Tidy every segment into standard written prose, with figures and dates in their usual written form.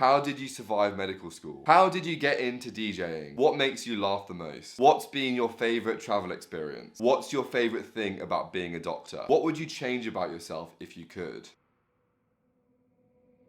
How did you survive medical school? How did you get into DJing? What makes you laugh the most? What's been your favorite travel experience? What's your favorite thing about being a doctor? What would you change about yourself if you could?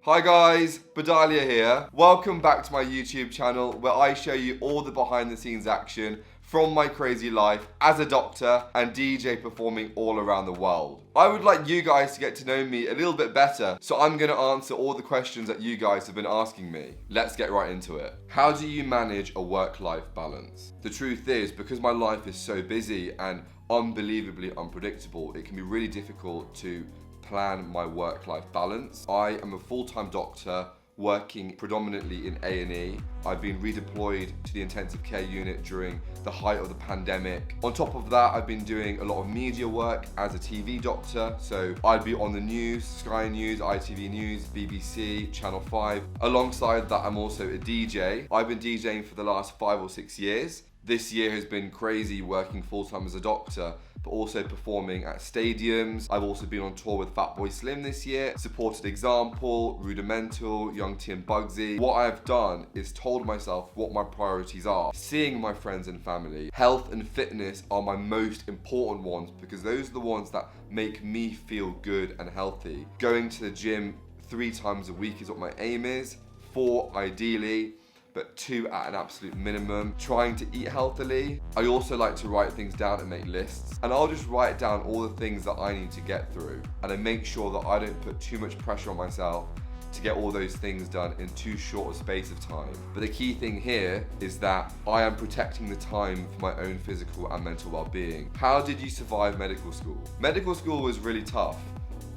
Hi guys, Bodalia here. Welcome back to my YouTube channel where I show you all the behind the scenes action from my crazy life as a doctor and DJ performing all around the world. I would like you guys to get to know me a little bit better, so I'm gonna answer all the questions that you guys have been asking me. Let's get right into it. How do you manage a work-life balance? The truth is, because my life is so busy and unbelievably unpredictable, it can be really difficult to plan my work-life balance. I am a full-time doctor working predominantly in A&E. I've been redeployed to the intensive care unit during the height of the pandemic. On top of that, I've been doing a lot of media work as a TV doctor. So I'd be on the news, Sky News, ITV News, BBC, Channel 5. Alongside that, I'm also a DJ. I've been DJing for the last 5 or 6 years. This year has been crazy working full-time as a doctor, but also performing at stadiums. I've also been on tour with Fatboy Slim this year, supported Example, Rudimental, Young T and Bugsy. What I've done is told myself what my priorities are. Seeing my friends and family. Health and fitness are my most important ones because those are the ones that make me feel good and healthy. Going to the gym 3 times a week is what my aim is, 4 ideally, but 2 at an absolute minimum. Trying to eat healthily. I also like to write things down and make lists. And I'll just write down all the things that I need to get through. And I make sure that I don't put too much pressure on myself to get all those things done in too short a space of time. But the key thing here is that I am protecting the time for my own physical and mental well-being. How did you survive medical school? Medical school was really tough.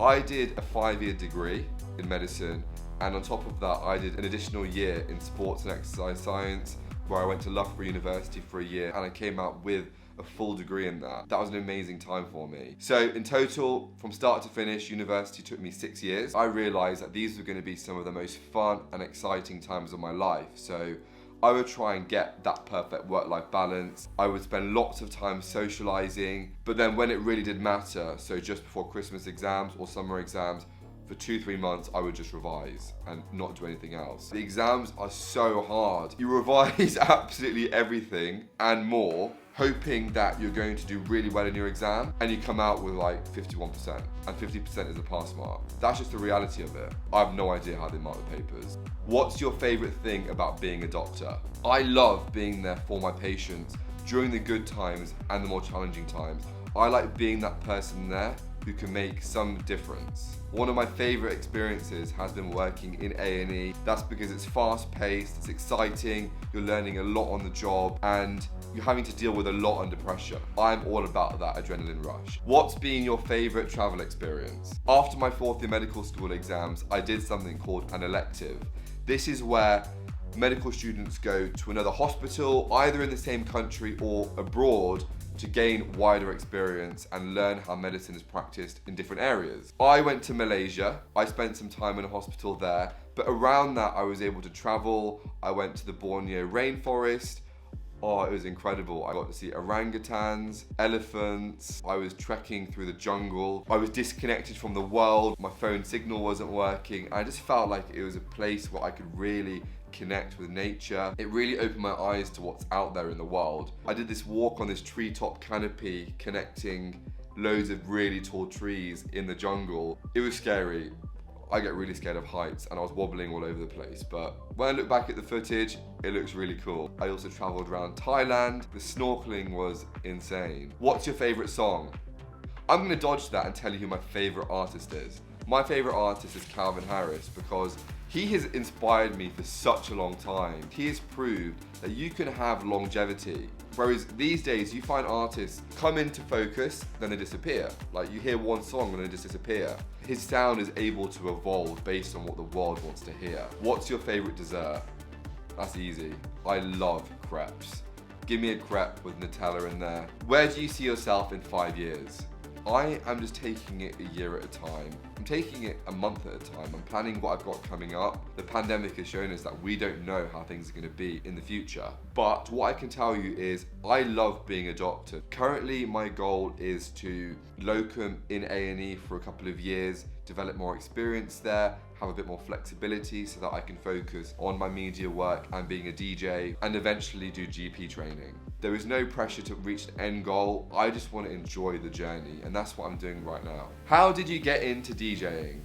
I did a 5-year degree in medicine, and on top of that, I did an additional year in sports and exercise science, where I went to Loughborough University for a year, and I came out with a full degree in that. That was an amazing time for me. So in total, from start to finish, university took me 6 years. I realized that these were going to be some of the most fun and exciting times of my life. So I would try and get that perfect work-life balance. I would spend lots of time socializing, but then when it really did matter, so just before Christmas exams or summer exams, for 2-3 months, I would just revise and not do anything else. The exams are so hard. You revise absolutely everything and more, hoping that you're going to do really well in your exam, and you come out with like 51%, and 50% is a pass mark. That's just the reality of it. I have no idea how they mark the papers. What's your favorite thing about being a doctor? I love being there for my patients during the good times and the more challenging times. I like being that person there who can make some difference. One of my favorite experiences has been working in A&E. That's because it's fast paced, it's exciting, you're learning a lot on the job, and you're having to deal with a lot under pressure. I'm all about that adrenaline rush. What's been your favorite travel experience? After my 4th year medical school exams, I did something called an elective. This is where medical students go to another hospital, either in the same country or abroad, to gain wider experience and learn how medicine is practiced in different areas. I went to Malaysia. I spent some time in a hospital there, but around that I was able to travel. I went to the Borneo rainforest. Oh, it was incredible. I got to see orangutans, elephants. I was trekking through the jungle. I was disconnected from the world. My phone signal wasn't working. I just felt like it was a place where I could really connect with nature. It really opened my eyes to what's out there in the world. I did this walk on this treetop canopy connecting loads of really tall trees in the jungle. It was scary. I get really scared of heights and I was wobbling all over the place, but when I look back at the footage, it looks really cool. I also traveled around Thailand. The snorkeling was insane. What's your favorite song? I'm gonna dodge that and tell you who my favorite artist is. My favorite artist is Calvin Harris because he has inspired me for such a long time. He has proved that you can have longevity. Whereas these days you find artists come into focus, then they disappear. Like you hear one song and they just disappear. His sound is able to evolve based on what the world wants to hear. What's your favorite dessert? That's easy. I love crepes. Give me a crepe with Nutella in there. Where do you see yourself in 5 years? I am just taking it a year at a time. I'm taking it a month at a time. I'm planning what I've got coming up. The pandemic has shown us that we don't know how things are going to be in the future. But what I can tell you is I love being a doctor. Currently, my goal is to locum in A&E for a couple of years, develop more experience there, have a bit more flexibility so that I can focus on my media work and being a DJ, and eventually do GP training. There is no pressure to reach the end goal. I just want to enjoy the journey, and that's what I'm doing right now. How did you get into DJing?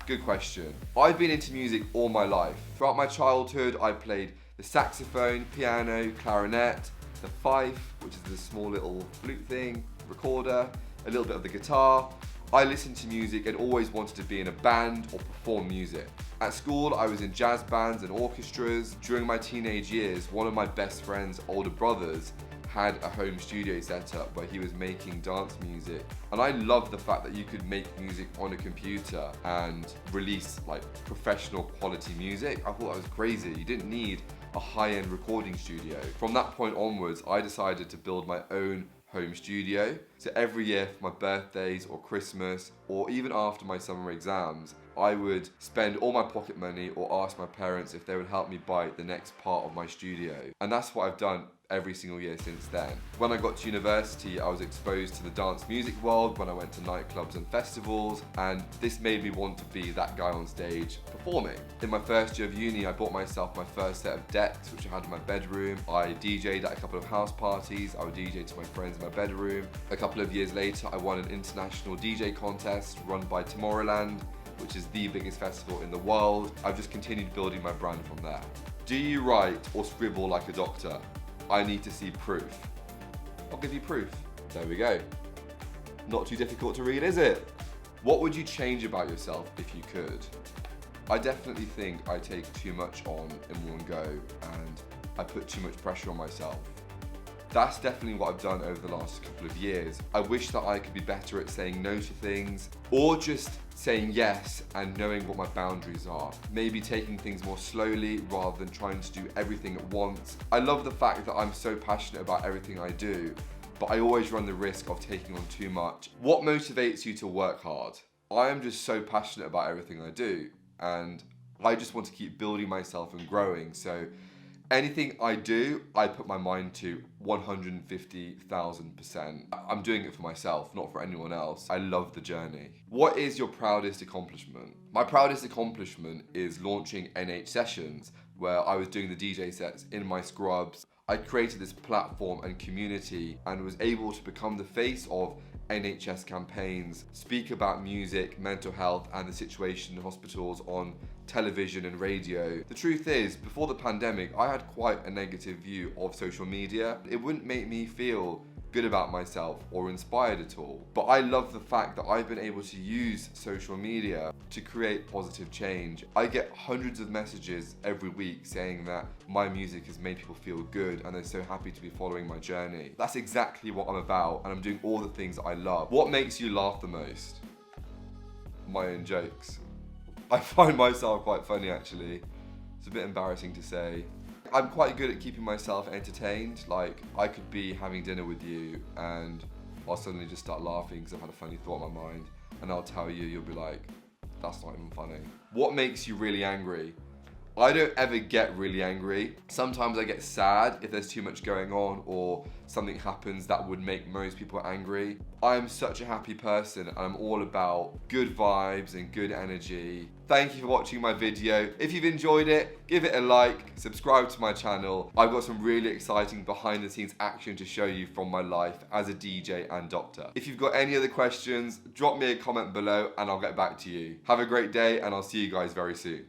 Good question. I've been into music all my life. Throughout my childhood, I played the saxophone, piano, clarinet, the fife, which is the small little flute thing, recorder, a little bit of the guitar. I listened to music and always wanted to be in a band or perform music. At school, I was in jazz bands and orchestras. During my teenage years, one of my best friend's older brothers had a home studio set up where he was making dance music. And I loved the fact that you could make music on a computer and release like professional quality music. I thought that was crazy. You didn't need a high-end recording studio. From that point onwards, I decided to build my own home studio. So every year for my birthdays or Christmas, or even after my summer exams, I would spend all my pocket money or ask my parents if they would help me buy the next part of my studio. And that's what I've done every single year since then. When I got to university, I was exposed to the dance music world when I went to nightclubs and festivals, and this made me want to be that guy on stage performing. In my first year of uni, I bought myself my first set of decks, which I had in my bedroom. I DJ'd at a couple of house parties. I would DJ to my friends in my bedroom. A couple of years later, I won an international DJ contest run by Tomorrowland, which is the biggest festival in the world. I've just continued building my brand from there. Do you write or scribble like a doctor? I need to see proof. I'll give you proof. There we go. Not too difficult to read, is it? What would you change about yourself if you could? I definitely think I take too much on in one go and I put too much pressure on myself. That's definitely what I've done over the last couple of years. I wish that I could be better at saying no to things, or just saying yes and knowing what my boundaries are. Maybe taking things more slowly rather than trying to do everything at once. I love the fact that I'm so passionate about everything I do, but I always run the risk of taking on too much. What motivates you to work hard? I am just so passionate about everything I do, and I just want to keep building myself and growing. So anything I do, I put my mind to 150,000%. I'm doing it for myself, not for anyone else. I love the journey. What is your proudest accomplishment? My proudest accomplishment is launching NH Sessions, where I was doing the DJ sets in my scrubs. I created this platform and community and was able to become the face of NHS campaigns, speak about music, mental health and the situation in hospitals on television and radio. The truth is, before the pandemic, I had quite a negative view of social media. It wouldn't make me feel good about myself or inspired at all. But I love the fact that I've been able to use social media to create positive change. I get hundreds of messages every week saying that my music has made people feel good and they're so happy to be following my journey. That's exactly what I'm about, and I'm doing all the things that I love. What makes you laugh the most? My own jokes. I find myself quite funny actually. It's a bit embarrassing to say. I'm quite good at keeping myself entertained. Like, I could be having dinner with you and I'll suddenly just start laughing because I've had a funny thought in my mind, and I'll tell you, you'll be like, that's not even funny. What makes you really angry? I don't ever get really angry. Sometimes I get sad if there's too much going on or something happens that would make most people angry. I am such a happy person and I'm all about good vibes and good energy. Thank you for watching my video. If you've enjoyed it, give it a like, subscribe to my channel. I've got some really exciting behind the scenes action to show you from my life as a DJ and doctor. If you've got any other questions, drop me a comment below and I'll get back to you. Have a great day and I'll see you guys very soon.